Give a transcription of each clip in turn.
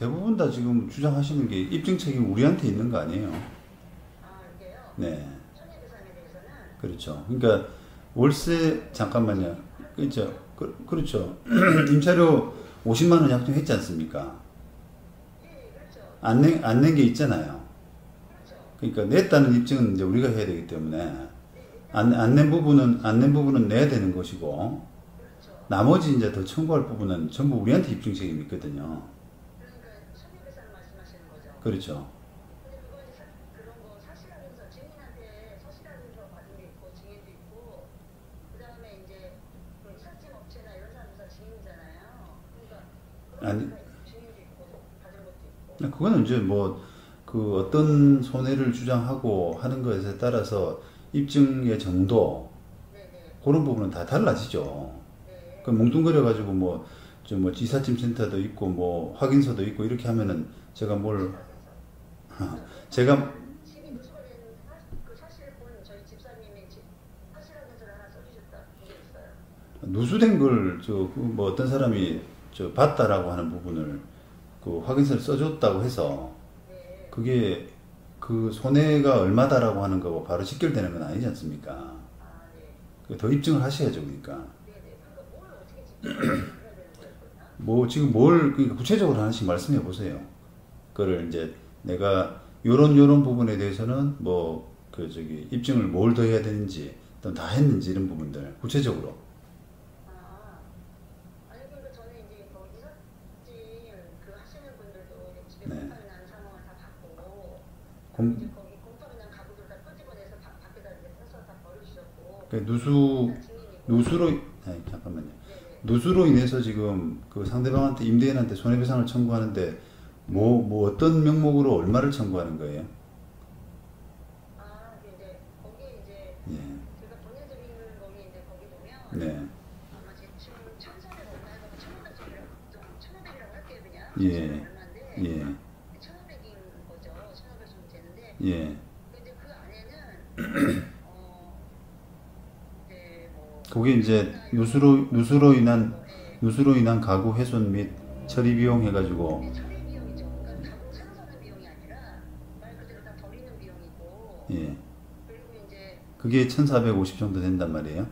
대부분 다 지금 주장하시는 게 입증 책임 우리한테 있는 거 아니에요? 아, 이게요? 네. 손해배상에 대해서는? 그렇죠. 그러니까 월세 잠깐만요. 그렇죠. 그렇죠. 임차료 50만 원 약정했지 않습니까? 네, 그렇죠. 안 낸 게 있잖아요. 그렇죠. 그러니까 냈다는 입증은 이제 우리가 해야 되기 때문에 안 낸 부분은 내야 되는 것이고 그렇죠. 나머지 이제 더 청구할 부분은 전부 우리한테 입증 책임이 있거든요. 그러니까 손해배상 말씀하시는 거죠. 그렇죠. 근데 그거 이제 그런 거 사실하면서 증인한테 서실하면서 받은 게 있고 증인도 있고 그 다음에 이제 그 이삿짐 업체나 이런 사람들 다 증인이잖아요. 그러니까 그런 아니, 데가 증인도 있고 받은 것도 있고. 그거는 이제 뭐 그 어떤 손해를 주장하고 하는 것에 따라서 입증의 정도 네네. 그런 부분은 다 달라지죠. 네. 그 뭉뚱그려 가지고 뭐 이삿짐 센터도 있고 뭐 확인서도 있고 이렇게 하면은 제가 뭘 제가 집이 누수가 된 그 사실을 본 저희 집사님이 사실하면서를 하나 써주셨다. 그게 있어요. 누수된 걸 뭐 어떤 사람이 봤다라고 하는 부분을 그 확인서를 써줬다고 해서 네. 그게 그 손해가 얼마다라고 하는 거고 바로 직결되는 건 아니지 않습니까? 아, 네. 더 입증을 하셔야죠, 그러니까. 네네. 그러니까 뭘 어떻게 집중해야 되는 거예요, 그러면? 뭐 지금 그러니까 구체적으로 하나씩 말씀해 보세요. 그거를 이제 내가 요런 부분에 대해서는 입증을 뭘 더 해야 되는지 또 다 했는지 이런 부분들 구체적으로. 아, 아니 그러니까 저는 이제 거기 이삿짐 그 하시는 분들도 이제 집에 네. 곰팡이 난 상황을 다 봤고 곰- 이제 거기 곰팡이 난 가구들 다 끄집어내서 밖에다 이렇게 서서 다 버려주셨고 그 증인이고 누수로 아니, 잠깐만요. 네네. 누수로 인해서 지금 그 상대방한테 임대인한테 손해배상을 청구하는데 뭐 어떤 명목으로 얼마를 청구하는 거예요? 아, 이제 거기에 이제 예. 제가 보내드리는 거기 이제 거기 보면 네. 아마 지금 1,400 얼마에서 1,500이라고 할게요 그냥. 예. 1,400 얼마인데 예. 1,500인 거죠. 1,500 정도 되는데 예. 근데 그 안에는 이제 뭐 그게 이제 누수로 인한 가구 훼손 및 처리 비용 해가지고 네, 처리 비용이죠. 그러니까 가구 새로 사는 비용이 아니라 말 그대로 다 버리는 비용이고 예. 그리고 이제 그게 1,450 정도 된단 말이에요.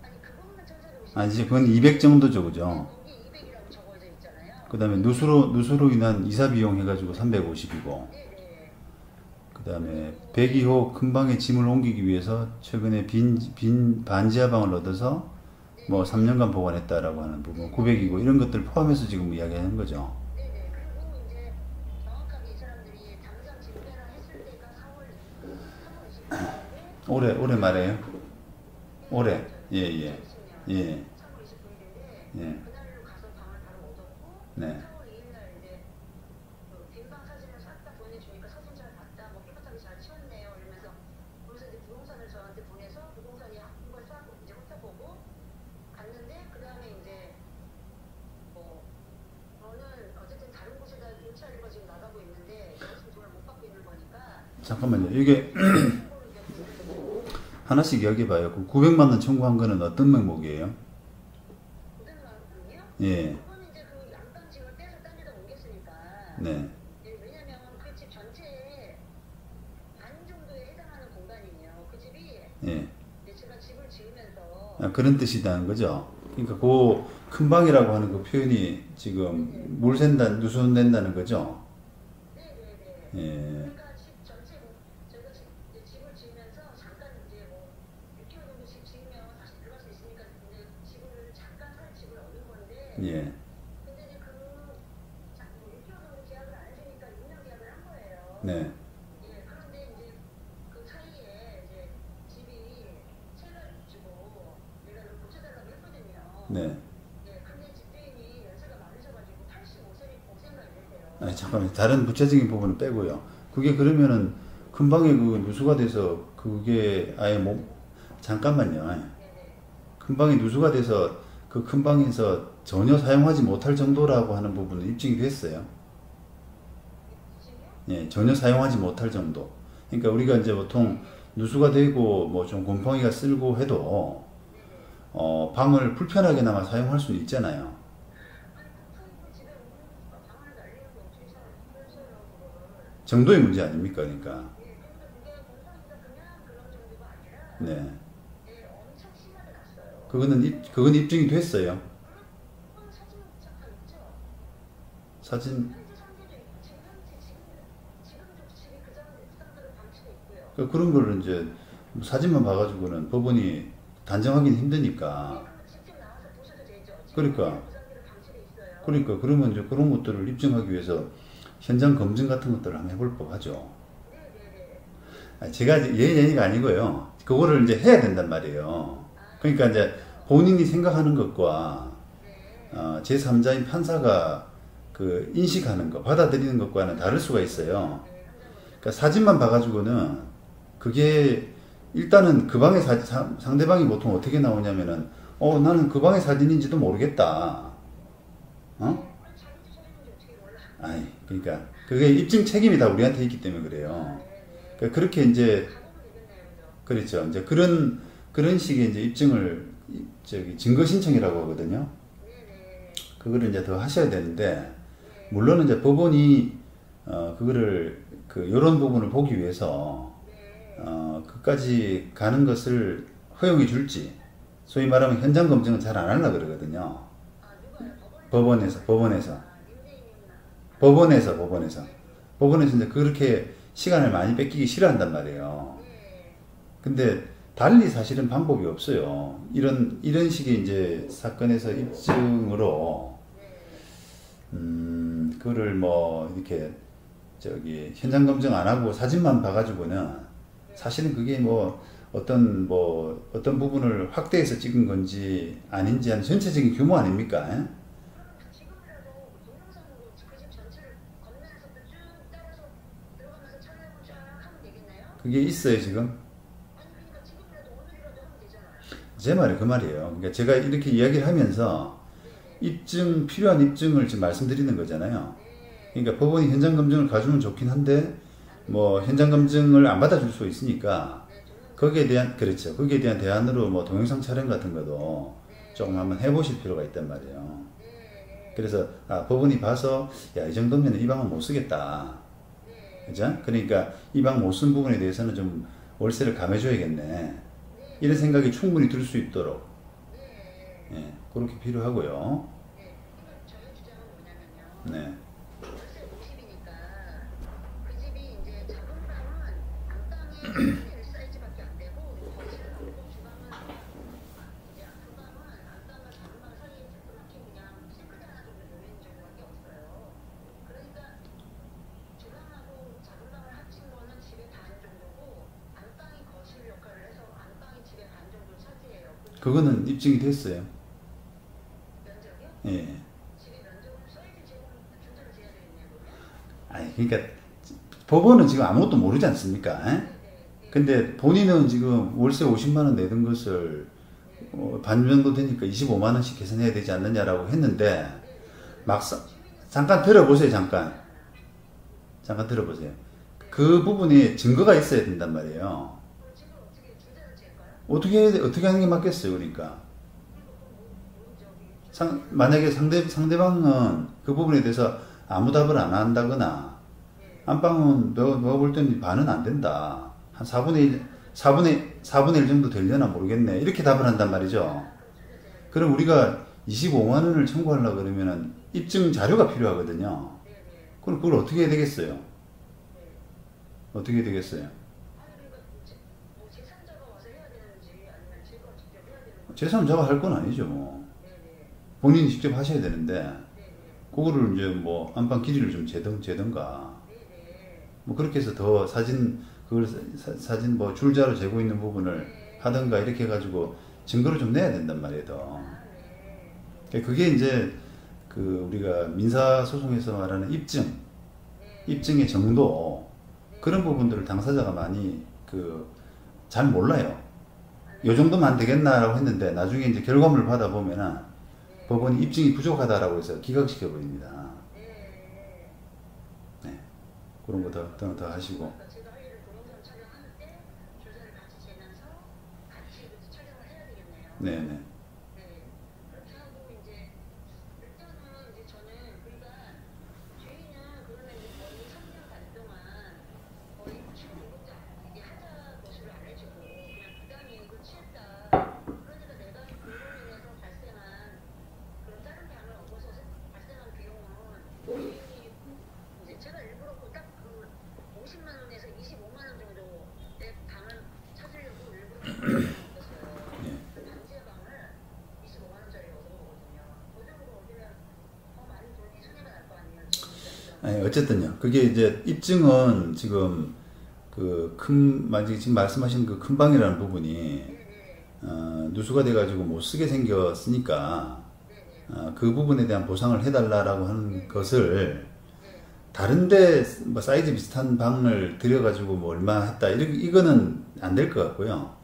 아니 그거는 1,450. 아니지, 그건 200 정도죠, 그죠? 거기 200이라고 적어져 있잖아요. 그 다음에 누수로 인한 이사 비용 해가지고 350이고, 네네. 그 다음에 102호 큰 방에 짐을 옮기기 위해서 최근에 빈 반지하방을 얻어서 뭐 3년간 보관했다라고 하는 부분 900이고 이런 것들 포함해서 지금 이야기하는 거죠. 네네. 그리고 이제 정확하게 이 사람들이 당장 집계를 했을 때가 3월 20일인데 올해 말에요? 올해. 예, 예. 2020년 예. 3월 29일인데 예. 그날로 가서 방을 바로 얻었고 네. 4월 2일 날 이제 그 빈방 사진을 싹 다 보내주니까 사진 잘 봤다 뭐 깨끗하게 잘 치웠네요 이러면서 그래서 이제 부동산을 저한테 보내서 부동산이 한걸 싹 이제 훑어보고 갔는데 그 다음에 이제 뭐 저는 어쨌든 다른 곳에다 임차료가 지금 나가고 있는데 여기서 돈을 못 받고 있는 거니까 잠깐만요. 이게 신고를 이제 보내고 하나씩 이야기해봐요. 그 900만 원 청구한 거는 어떤 명목이에요? 900만 원이요? 예. 그거는 이제 그 양방집을 떼서 딴 데다 옮겼으니까 네. 예, 왜냐면 그 집 전체에 반 정도에 해당하는 공간이에요. 그 집이 예. 이제 제가 집을 지으면서 그런 뜻이라는 거죠. 그러니까 그 큰 방이라고 하는 그 표현이 지금 누수된다는 거죠. 네네네. 예. 그러니까 집 전체 저희가 이제 집을 지으면서 잠깐 이제 뭐 6개월 정도씩 지으면 다시 들어갈 수 있으니까 이제 집을 잠깐 살 집을 얻는 건데 예. 근데 이제 그 6개월 정도 계약을 안 해주니까 6년 계약을 한 거예요. 네. 예, 그런데 이제 그 사이에 이제 집이 채를 주고 내가 이걸 고쳐달라고 했거든요. 네. 예, 근데 집주인이 연세가 많으셔가지고 85세인가 이랬대요. 아니, 잠깐만. 다른 구체적인 부분은 빼고요. 그게 그러면은 큰 방에 그 누수가 돼서 그게 아예 잠깐만요. 네네. 큰 방이 누수가 돼서 그 큰 방에서 전혀 사용하지 못할 정도라고 하는 부분은 입증이 됐어요. 집이요? 예, 전혀 사용하지 못할 정도. 그러니까 우리가 이제 보통 누수가 되고 뭐 좀 곰팡이가 쓸고 해도 방을 불편하게나마 사용할 수 있잖아요. 아니 그 집에 오는 방을 날리는 거 어떻게 정도의 문제 아닙니까? 그러니까. 예, 그러니까 그게 공사기가 그냥 그런 정도가 아니라 네. 예, 엄청 심하게 났어요. 그건 입증이 됐어요. 그건 사진 잠깐 있죠? 사진, 현재 상태도 있고 지금 현재 지금도 집이 그 상태로 방치돼 있고요. 그런 거를 이제 사진만 봐가지고는 법원이 단정하기는 예, 힘드니까. 그러면 직접 나와서 보셔도 되죠. 지금 그러니까. 그 상태로 방치돼 있어요. 그러면 이제 그런 것들을 입증하기 위해서 현장 검증 같은 것들을 한번 해볼 법하죠. 네네네. 제가 얘기가 아니고요. 그거를 이제 해야 된단 말이에요. 그러니까 이제 본인이 생각하는 것과 제3자인 판사가 그 인식하는 것, 받아들이는 것과는 다를 수가 있어요. 그러니까 사진만 봐가지고는 그게 일단은 그 방의 상대방이 보통 어떻게 나오냐면은 나는 그 방의 사진인지도 모르겠다. 어? 아이, 그러니까 그게 입증 책임이 다 우리한테 있기 때문에 그래요. 그러니까 그렇게 이제 그렇죠. 이제 그런 식의 이제 입증을 증거 신청이라고 하거든요. 그거를 이제 더 하셔야 되는데 물론 이제 법원이 그거를 요런 부분을 보기 위해서 그까지 가는 것을 허용해 줄지 소위 말하면 현장 검증은 잘 안 하려고 그러거든요. 법원에서 이제 그렇게 시간을 많이 뺏기기 싫어한단 말이에요. 근데 달리 사실은 방법이 없어요. 이런 식의 이제 사건에서 입증으로 그거를 뭐 이렇게 현장 검증 안 하고 사진만 봐가지고는 사실은 그게 어떤 부분을 확대해서 찍은 건지 아닌지 하는 전체적인 규모 아닙니까? 지금이라도 동영상으로 그 집 전체를 건너에서부터 쭉 따라서 들어가면서 촬영을 쫙 하면 되겠나요? 그게 있어요 지금? 아니 그러니까 지금이라도 오늘이라도 하면 되잖아요. 제 말이 그 말이에요. 그러니까 제가 이렇게 이야기를 하면서 필요한 입증을 지금 말씀드리는 거잖아요. 그러니까 법원이 현장 검증을 가주면 좋긴 한데 뭐 현장 검증을 안 받아줄 수 있으니까 거기에 대한 대안으로 뭐 동영상 촬영 같은 것도 조금 한번 해보실 필요가 있단 말이에요. 그래서 법원이 봐서 이 정도면 이 방은 못 쓰겠다. 그죠? 그러니까 이 방 못 쓴 부분에 대해서는 좀 월세를 감해줘야겠네. 이런 생각이 충분히 들 수 있도록 그렇게 필요하고요. 저희 주장은 뭐냐면요. 네. 월세 50이니까 그 집이 이제 작은 방은 안방에 1 사이즈밖에 안 되고 거실은 없고 주방은 이제 그 방은 안방과 작은 방 사이에 조그맣게 그냥 싱크대 하나 정도 놓이는 정도밖에 없어요. 그러니까 주방하고 작은 방을 합친 거는 집의 반 정도고 안방이 거실 역할을 해서 안방이 집의 반 정도를 차지해요. 그거는 입증이 됐어요. 면적이요? 예. 집의 면적을 써야지 지금 준대로 돼야 되겠네요. 아니, 그러니까 법원은 지금 아무것도 모르지 않습니까? 근데 본인은 지금 월세 50만 원 내던 것을 반 정도 되니까 25만 원씩 계산해야 되지 않느냐라고 했는데 막상 잠깐 들어보세요. 잠깐 들어보세요. 그 부분에 증거가 있어야 된단 말이에요. 지금 어떻게 준대로 될까요? 어떻게 하는 게 맞겠어요? 그러니까 만약에 상대방은 그 부분에 대해서 아무 답을 안 한다거나 안방은 너가 볼 때는 반은 안 된다. 한 4분의 1 정도 되려나 모르겠네. 이렇게 답을 한단 말이죠. 그럼 우리가 25만 원을 청구하려고 그러면은 입증 자료가 필요하거든요. 그럼 그걸 어떻게 해야 되겠어요? 어떻게 해야 되겠어요? 뭐 제3자가 와서 해야 되는지 아니면 제가 직접 해야 되는지. 제3자가 할 건 아니죠. 뭐. 본인이 직접 하셔야 되는데 그거를 이제 뭐 안방 길이를 좀 재든가 뭐 그렇게 해서 더 사진 뭐 줄자로 재고 있는 부분을 하든가 이렇게 해가지고 증거를 좀 내야 된단 말이에요. 더. 그게 이제 우리가 민사소송에서 말하는 입증의 정도 그런 부분들을 당사자가 많이 잘 몰라요. 요 정도면 안 되겠나라고 했는데 나중에 이제 결과물을 받아보면은 법원이 입증이 부족하다라고 해서 기각시켜 버립니다. 네. 그런 거 더 하시고. 제가 할 일을 동영상 촬영할 때 줄자를 같이 재면서 같이 촬영을 해야 되겠네요. 네네. 그렇게 하고 이제 일단은 이제 저는 그러니까 주인은 그러면 거의 3년 반 동안 아니, 어쨌든요. 그게 이제 입증은 지금 지금 말씀하신 그 큰 방이라는 부분이 누수가 돼가지고 못 쓰게 생겼으니까 그 부분에 대한 보상을 해달라라고 하는 것을 다른데 뭐 사이즈 비슷한 방을 들여가지고 뭐 얼마 했다 이거는 안 될 것 같고요.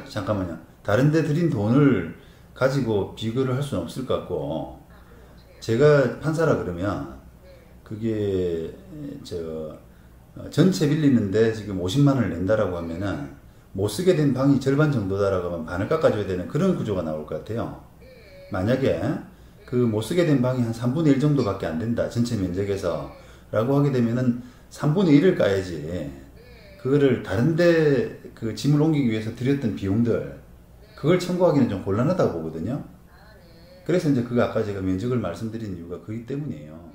잠깐만요. 다른데 들인 돈을 가지고 비교를 할 수는 없을 것 같고, 제가 판사라 그러면 그게 전체 빌리는데 지금 50만 원을 낸다라고 하면은 못 쓰게 된 방이 절반 정도다라고 하면 반을 깎아줘야 되는 그런 구조가 나올 것 같아요. 만약에 그 못 쓰게 된 방이 한 3분의 1 정도밖에 안 된다, 전체 면적에서 라고 하게 되면은 3분의 1을 까야지. 그거를 다른데 그 짐을 옮기기 위해서 들였던 비용들, 그걸 청구하기는 좀 곤란하다고 보거든요. 그래서 이제 아까 제가 면적을 말씀드린 이유가 그기 때문이에요.